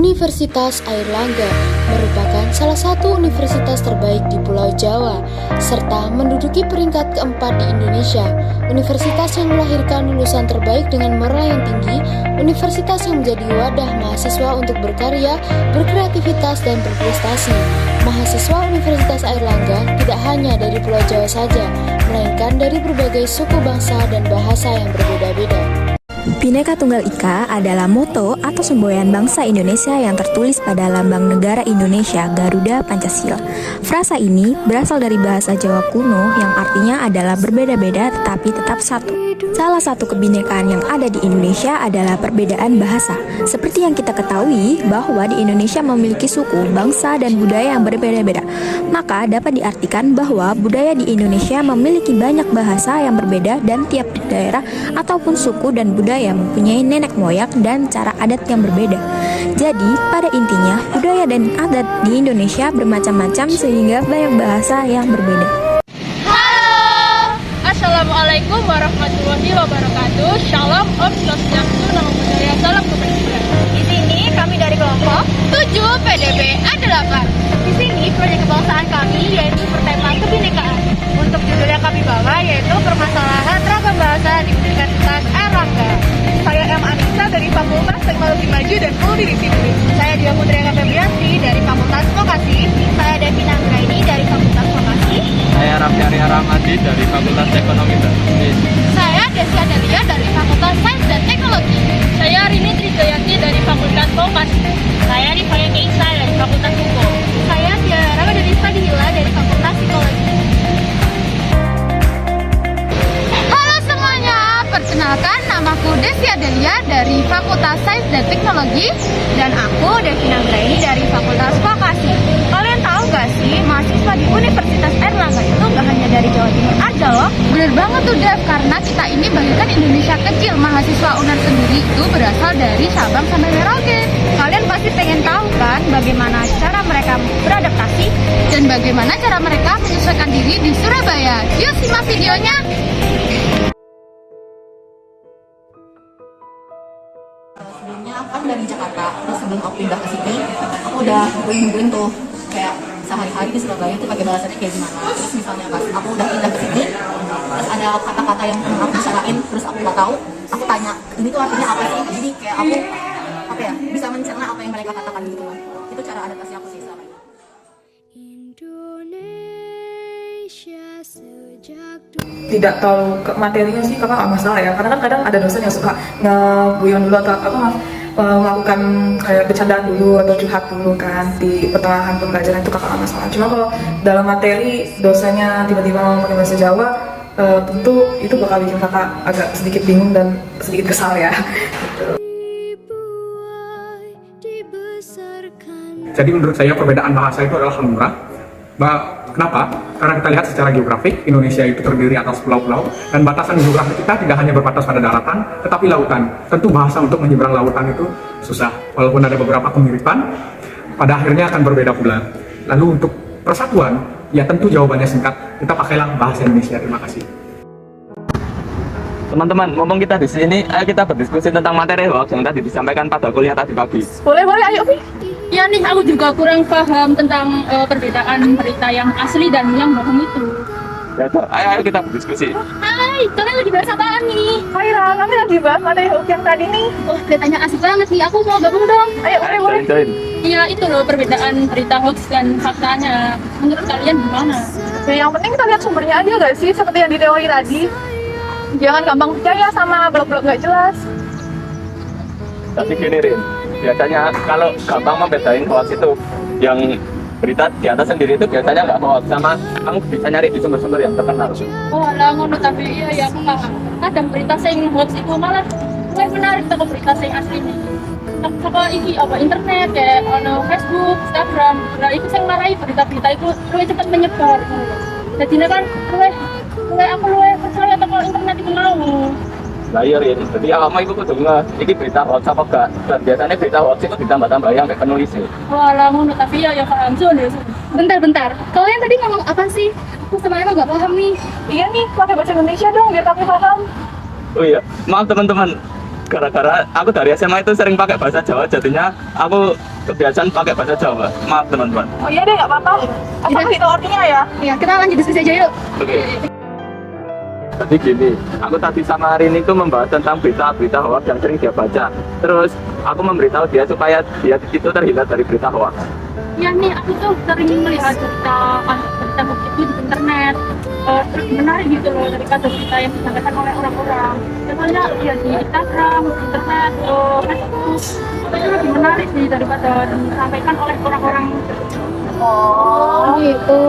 Universitas Airlangga merupakan salah satu universitas terbaik di Pulau Jawa, serta menduduki peringkat keempat di Indonesia. Universitas yang melahirkan lulusan terbaik dengan moral yang tinggi, universitas yang menjadi wadah mahasiswa untuk berkarya, berkreativitas, dan berprestasi. Mahasiswa Universitas Airlangga tidak hanya dari Pulau Jawa saja, melainkan dari berbagai suku bangsa dan bahasa yang berbeda-beda. Bhinneka Tunggal Ika adalah moto atau semboyan bangsa Indonesia yang tertulis pada lambang negara Indonesia, Garuda Pancasila. Frasa ini berasal dari bahasa Jawa kuno yang artinya adalah berbeda-beda tetapi tetap satu. Salah satu kebinekaan yang ada di Indonesia adalah perbedaan bahasa. Seperti yang kita ketahui bahwa di Indonesia memiliki suku, bangsa, dan budaya yang berbeda-beda. Maka dapat diartikan bahwa budaya di Indonesia memiliki banyak bahasa yang berbeda dan tiap daerah ataupun suku dan budaya mempunyai nenek moyang dan cara adat yang berbeda. Jadi, pada intinya, budaya dan adat di Indonesia bermacam-macam sehingga banyak bahasa yang berbeda. Halo, Assalamualaikum warahmatullahi wabarakatuh. Shalom, Om Swastiastu, Namo Buddhaya, Salam Kebajikan. Di sini kami dari kelompok 7 PDB A8. Di sini proyek kebangsaan kami yaitu bertema kebinekaan. Untuk judul yang kami bawa yaitu permasalahan ragam bahasa di Universitas Airlangga. Saya M. Anissa dari Fakultas Teknologi Maju dan Multidisiplin. Saya Dia Putri Febrianti dari Fakultas Vokasi. Saya Devina Anggraini dari Fakultas Vokasi. Saya Raffi Arya Rahmadi dari Fakultas Ekonomi dan Bisnis. Saya Desia Delia dari Fakultas Sains dan Teknologi. Saya Rini Trijayanti dari Fakultas Vokasi. Saya Rifaya Keisa dari Fakultas Hukum. Saya Tiara dari Fadila dari Fakultas Psikologi. Halo semuanya, perkenalkan namaku Desia Delia dari Fakultas Sains dan Teknologi. Dan aku Devina Anggraini dari Fakultas Vokasi. Kalian tahu gak sih, mahasiswa di Universitas Airlangga itu gak hanya dari Jawa Timur aja loh. Bener banget tuh Dev, karena kita ini bagikan Indonesia kecil. Mahasiswa UNER sendiri itu berasal dari Sabang sampai Merauke. Kalian pasti pengen tahu kan bagaimana cara mereka beradaptasi dan bagaimana cara mereka menyesuaikan diri di Surabaya. Yuk simak videonya. Sebelumnya aku kan dari Jakarta, terus sebelum aku pindah ke sini, aku udah nungguin tuh kayak sehari-hari di Surabaya tuh pakai bahasanya kayak gimana. Terus misalnya pas aku udah pindah ke sini, terus ada kata-kata yang aku bicarain, terus aku nggak tahu, aku tanya ini tuh artinya apa sih? Jadi kayak aku apa ya bisa mencerna apa yang mereka katakan gitu loh. Itu cara adaptasi aku sih selama ini. Tidak terlalu ke materinya sih kakak nggak masalah ya, karena kan kadang ada dosen yang suka ngeguyon dulu atau apa melakukan kayak bercandaan dulu atau curhat dulu kan di pertengahan pembelajaran, itu kakak nggak masalah. Cuma kalau dalam materi dosennya tiba-tiba ngomong pakai bahasa Jawa, tentu itu bakal bikin kakak agak sedikit bingung dan sedikit kesal ya. Jadi menurut saya perbedaan bahasa itu adalah hal lumrah. Kenapa? Karena kita lihat secara geografik, Indonesia itu terdiri atas pulau-pulau, dan batasan geografik kita tidak hanya berbatas pada daratan, tetapi lautan. Tentu bahasa untuk menyeberang lautan itu susah, walaupun ada beberapa kemiripan, pada akhirnya akan berbeda pula. Lalu untuk persatuan, ya tentu jawabannya singkat, kita pakailah bahasa Indonesia. Terima kasih. Teman-teman, ngomong kita di sini, ayo kita berdiskusi tentang materi hoax yang tadi disampaikan pada kuliah tadi pagi. Boleh, ayo Vi. Ya nih, aku juga kurang paham tentang perbedaan berita yang asli dan yang bohong itu. Ya, ayo kita berdiskusi. Hai, kalian lagi bahas apaan nih? Hai Ra, kami lagi bahas materi hoax yang tadi nih. Oh, beritanya asik banget nih, aku mau gabung dong. Ayo, boleh. Join. Iya, itu loh perbedaan berita hoax dan faktanya. Menurut kalian gimana? Ya, yang penting kita lihat sumbernya aja gak sih, seperti yang di teori tadi. Jangan gampang percaya sama blog-blog gak jelas. Tapi gini Rin, biasanya kalau gampang membedain hoax itu, yang berita di atas sendiri itu biasanya nggak hoax, sama kamu bisa nyari di sumber-sumber yang terkenal. Oh alah, ngono tapi iya ya aku paham. Kadang berita sing hoax itu malah lebih menarik dari berita sing asli ini. Apa iki apa internet kayak ono Facebook, Instagram, nah itu sing marai berita-berita itu lebih cepat menyebar. Jadi kan aku percaya kalau internet itu mau. Layarin, jadi awalnya itu kudu ini berita hoax apa enggak, dan biasanya berita hoax itu ditambah-tambah yang kayak penulisnya. Walah ngono tapi ya paham Zul. Bentar, kalian tadi ngomong apa sih? Aku sebenarnya nggak paham nih. Iya nih, pakai bahasa Indonesia dong biar kami paham. Oh iya, maaf teman-teman, gara-gara aku dari SMA itu sering pakai bahasa Jawa, jadinya aku kebiasaan pakai bahasa Jawa. Maaf teman-teman. Oh iya deh, nggak apa-apa. Asal kasih tahu artinya ya. Ya, kita lanjut diskusi aja yuk. Oke. Jadi gini, aku tadi sama Arin itu membahas tentang berita-berita hoax yang sering dia baca. Terus aku memberitahu dia supaya dia itu terhindar dari berita hoax. Ya nih, aku tuh sering melihat berita itu di internet. Terus menarik gitu loh daripada berita yang disampaikan oleh orang-orang. Contohnya ya di Instagram, di internet, Facebook. Itu lebih menarik sih daripada disampaikan oleh orang-orang. Oh gitu.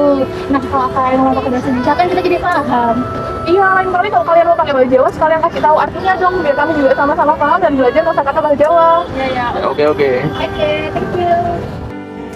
Nah kalau kalian mau pakai bahasa Indonesia kan kita jadi paham. Iya, lain kali kalau kalian mau pakai bahasa Jawa, sekalian kasih tahu artinya dong, biar kami juga sama-sama paham dan belajar kosakata bahasa Jawa. Ya. Oke. Oke, thank you.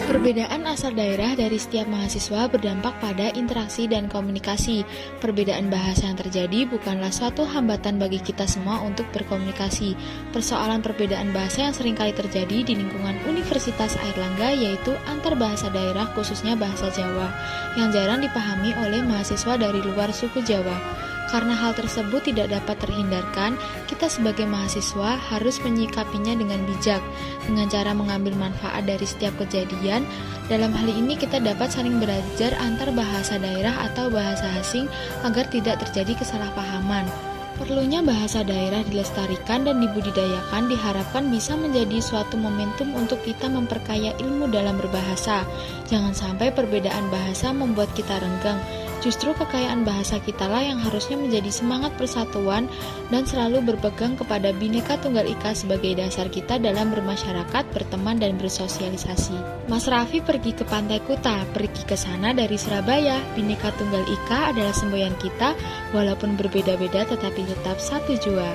Perbedaan asal daerah dari setiap mahasiswa berdampak pada interaksi dan komunikasi. Perbedaan bahasa yang terjadi bukanlah suatu hambatan bagi kita semua untuk berkomunikasi. Persoalan perbedaan bahasa yang seringkali terjadi di lingkungan Universitas Airlangga yaitu antar bahasa daerah khususnya bahasa Jawa, yang jarang dipahami oleh mahasiswa dari luar suku Jawa. Karena hal tersebut tidak dapat terhindarkan, kita sebagai mahasiswa harus menyikapinya dengan bijak, dengan cara mengambil manfaat dari setiap kejadian. Dalam hal ini kita dapat saling belajar antar bahasa daerah atau bahasa asing agar tidak terjadi kesalahpahaman. Perlunya bahasa daerah dilestarikan dan dibudidayakan diharapkan bisa menjadi suatu momentum untuk kita memperkaya ilmu dalam berbahasa. Jangan sampai perbedaan bahasa membuat kita renggang. Justru kekayaan bahasa kitalah yang harusnya menjadi semangat persatuan dan selalu berpegang kepada Bhinneka Tunggal Ika sebagai dasar kita dalam bermasyarakat, berteman, dan bersosialisasi. Mas Raffi pergi ke Pantai Kuta, pergi ke sana dari Surabaya. Bhinneka Tunggal Ika adalah semboyan kita, walaupun berbeda-beda tetapi tetap satu jua.